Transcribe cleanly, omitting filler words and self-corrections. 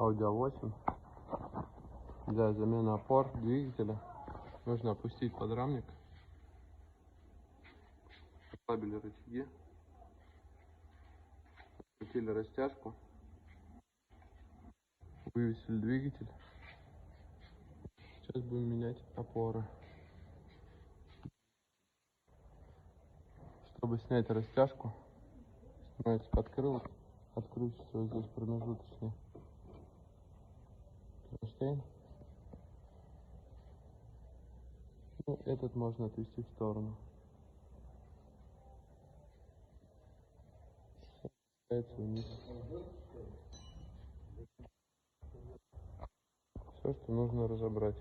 Audi A8. Для замены опор двигателя нужно опустить подрамник, ослабили рычаги, открутили растяжку, вывесили двигатель. Сейчас будем менять опоры. Чтобы снять растяжку, снимаете подкрылок, откручивается вот здесь промежуточный кронштейн. Ну, этот можно отвести в сторону. Опускается вниз. Все, что нужно разобрать.